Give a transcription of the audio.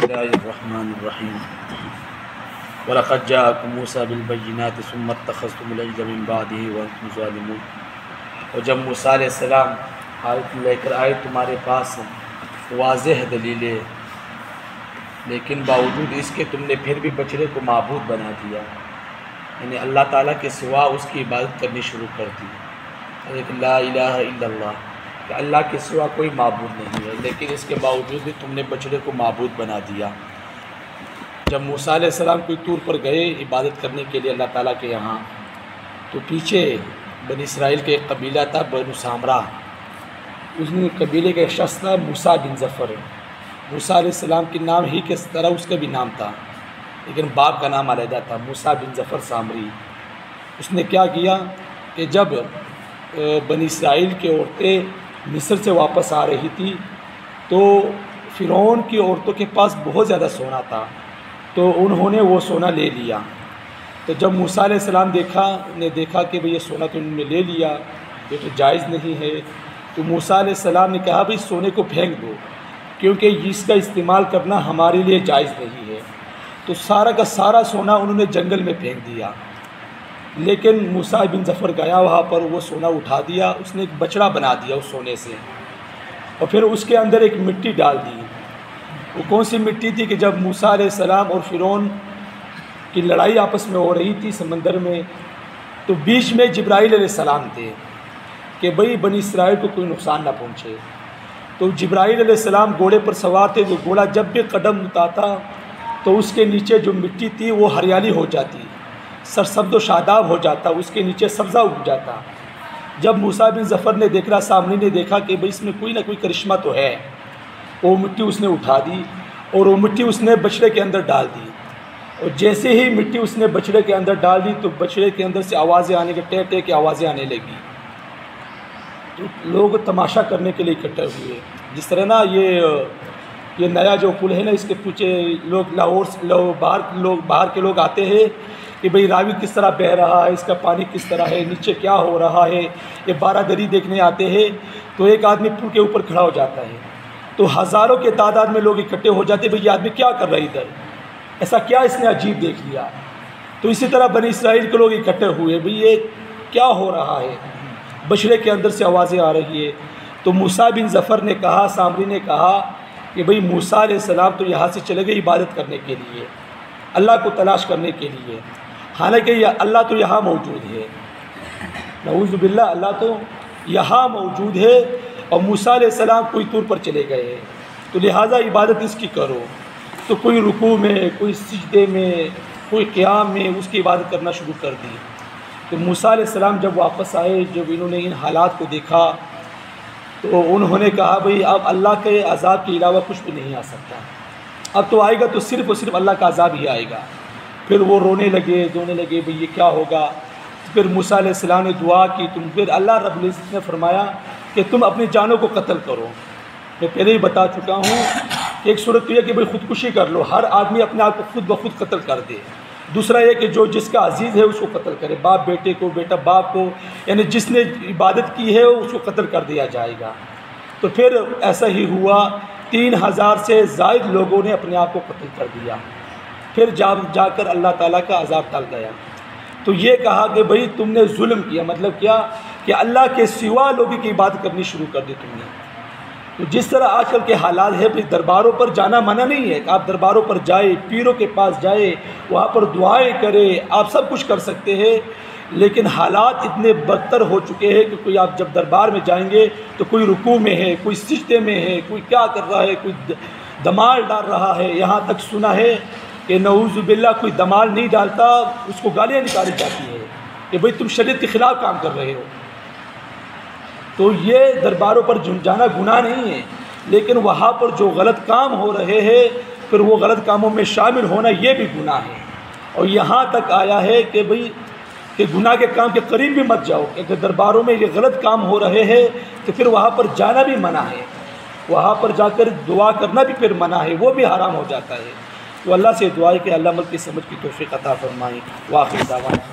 الله الرحمن الرحيم وَلَقَدْ جَاءَكُمْ مُوسَىٰ بِالْبَيِّنَاتِ ثُمَّ اتَّخَذْتُمُ الْعِجْلَ مِن بَعْدِهِ وَأَنْتُمْ ظَالِمُونَ۔ اور جب موسیٰ علیہ السلام آیت لے کر آئے تمہارے پاس واضح دلیلیں، لیکن باوجود اس کے تم نے پھر بھی بچڑے کو معبود بنا دیا، یعنی اللہ تعالیٰ کے سوا اس کی عبادت کرنی شروع کر دی۔ لا الہ الا اللہ، کہ اللہ کے سوا کوئی معبود نہیں ہے، لیکن اس کے باوجود بھی تم نے بچڑے کو معبود بنا دیا۔ جب موسیٰ علیہ السلام کوئی طور پر گئے عبادت کرنے کے لیے اللہ تعالیٰ کے یہاں، تو پیچھے بنی اسرائیل کے ایک قبیلہ تھا بنو سامرا، اس قبیلے کا ایک شخص تھا موسیٰ بن ظفر۔ موسیٰ علیہ السلام کے نام ہی کے طرح اس کا بھی نام تھا، لیکن باپ کا نام علیحدہ تھا، موسیٰ بن ظفر سامری۔ اس نے کیا کیا کہ جب بنی اسرائیل کی عورتیں مصر سے واپس آ رہی تھی تو فرعون کی عورتوں کے پاس بہت زیادہ سونا تھا، تو انہوں نے وہ سونا لے لیا۔ تو جب موسیٰ علیہ السلام نے دیکھا کہ بھئی یہ سونا تو انہوں نے لے لیا، یہ تو جائز نہیں ہے، تو موسیٰ علیہ السلام نے کہا بھئی سونے کو پھینک دو، کیونکہ اس کا استعمال کرنا ہمارے لیے جائز نہیں ہے۔ تو سارا کا سارا سونا انہوں نے جنگل میں پھینک دیا، لیکن موسیٰ بن ظفر گیا وہاں پر، وہ سونا اٹھا دیا، اس نے ایک بچڑا بنا دیا اس سونے سے، اور پھر اس کے اندر ایک مٹی ڈال دی۔ وہ کون سی مٹی تھی کہ جب موسیٰ علیہ السلام اور فرعون کی لڑائی آپس میں ہو رہی تھی سمندر میں، تو بیچ میں جبرائیل علیہ السلام تھے کہ بھئی بنی اسرائیل کو کوئی نقصان نہ پہنچے۔ تو جبرائیل علیہ السلام گھوڑے پر سوار تھے، وہ گھوڑا جب بھی قدم اٹھاتا تو اس کے نیچے جو مٹی تھی وہ ہریالی ہو جاتی، سرسبز و شاداب ہو جاتا، اس کے نیچے سبزہ اگ جاتا۔ جب موسیٰ بن ظفر نے دیکھا، سامنے نے دیکھا کہ بھئی اس میں کوئی نہ کوئی کرشمہ تو ہے، وہ مٹی اس نے اٹھا دی اور وہ مٹی اس نے بچڑے کے اندر ڈال دی، اور جیسے ہی مٹی اس نے بچڑے کے اندر ڈال دی تو بچڑے کے اندر سے آوازیں آنے کے ٹے ٹے کی آوازیں آنے لگی۔ تو لوگ تماشا کرنے کے لیے اکٹھے ہوئے، جس طرح نا یہ نیا جو پل ہے نا، اس کے پیچھے لوگ باہر کے لوگ آتے ہیں کہ بھئی راوی کس طرح بہہ رہا ہے، اس کا پانی کس طرح ہے، نیچے کیا ہو رہا ہے، یہ بارہ دری دیکھنے آتے ہیں۔ تو ایک آدمی پل کے اوپر کھڑا ہو جاتا ہے، تو ہزاروں کے تعداد میں لوگ اکٹھے ہو جاتے ہیں، بھئی یہ آدمی کیا کر رہا ہے ادھر، ایسا کیا اس نے عجیب دیکھ لیا۔ تو اسی طرح بنی اسرائیل کے لوگ اکٹھے ہوئے، بھئی یہ کیا ہو رہا ہے، بچڑے کے اندر سے آوازیں آ رہی ہے۔ تو موسیٰ بن ظفر نے کہا، سامری نے کہا کہ بھئی موسیٰ علیہ السلام تو یہاں سے چلے گئے عبادت کرنے کے لیے، اللہ کو تلاش کرنے کے لیے، حالانکہ اللہ تو یہاں موجود ہے، نعوذ باللہ، اللہ تو یہاں موجود ہے، اور موسیٰ علیہ السلام کوئی طور پر چلے گئے ہیں، تو لہٰذا عبادت اس کی کرو۔ تو کوئی رکوع میں، کوئی سجدے میں، کوئی قیام میں اس کی عبادت کرنا شروع کر دی۔ تو موسیٰ علیہ السلام جب واپس آئے، جب انہوں نے ان حالات کو دیکھا تو انہوں نے کہا بھئی اب اللہ کے عذاب کے علاوہ کچھ بھی نہیں آ سکتا، اب تو آئے گا تو صرف اور صرف اللہ کا عذاب ہی آئے گا۔ پھر وہ رونے لگے بھئی یہ کیا ہوگا۔ پھر موسیٰ علیہ السلام نے دعا کی، پھر اللہ رب العزت نے فرمایا کہ تم اپنی جانوں کو قتل کرو۔ میں پہلے ہی بتا چکا ہوں کہ ایک صورت یہ ہے کہ بھئی خودکشی کر لو، ہر آدمی اپنے آپ کو خود بخود قتل کر دے۔ دوسرا یہ کہ جس کا عزیز ہے اس کو قتل کرے، باپ بیٹے کو، بیٹا باپ کو، یعنی جس نے عبادت کی ہے اس کو قتل کر دیا جائے گا۔ تو پھر ایسا ہی ہوا، 3000 سے زائد لوگوں نے اپنے آپ کو قتل کر دیا۔ پھر جا کر اللہ تعالیٰ کا عذاب ٹل گیا۔ تو یہ کہا کہ بھئی تم نے ظلم کیا، مطلب کیا کہ اللہ کے سوا لوگوں کی عبادت کرنی شروع کر دی تم نے۔ تو جس طرح آج کل کے حالات ہے، پھر درباروں پر جانا منع نہیں ہے کہ آپ درباروں پر جائیں، پیروں کے پاس جائیں، وہاں پر دعائیں کریں، آپ سب کچھ کر سکتے ہیں، لیکن حالات اتنے بدتر ہو چکے ہیں کہ کوئی آپ جب دربار میں جائیں گے تو کوئی رکوع میں ہے، کوئی سجدے میں ہے، کوئی کیا کر رہا ہے، کوئی دمال ڈال رہا ہے، یہاں تک سنا ہے کہ نعوذ باللہ کوئی دمال نہیں ڈالتا اس کو گالیاں نکالی جاتی ہے کہ بھئی تم شریعت کے خلاف کام کر رہے ہو۔ تو یہ درباروں پر جانا گناہ نہیں ہے، لیکن وہاں پر جو غلط کام ہو رہے ہیں پھر وہ غلط کاموں میں شامل ہونا یہ بھی گناہ ہے۔ اور یہاں تک آیا ہے کہ بھئی کہ گناہ کے کام کے قریب بھی مت جاؤ، اگر درباروں میں یہ غلط کام ہو رہے ہیں تو پھر وہاں پر جانا بھی منع ہے، وہاں پر جا کر دعا کرنا بھی پھر منع ہے، وہ بھی حرام ہو جاتا ہے۔ تو اللہ سے دعا ہے کہ اللہ عمل کی سمجھ کی توفیق عطا فرمائے۔ وآخر دعوانا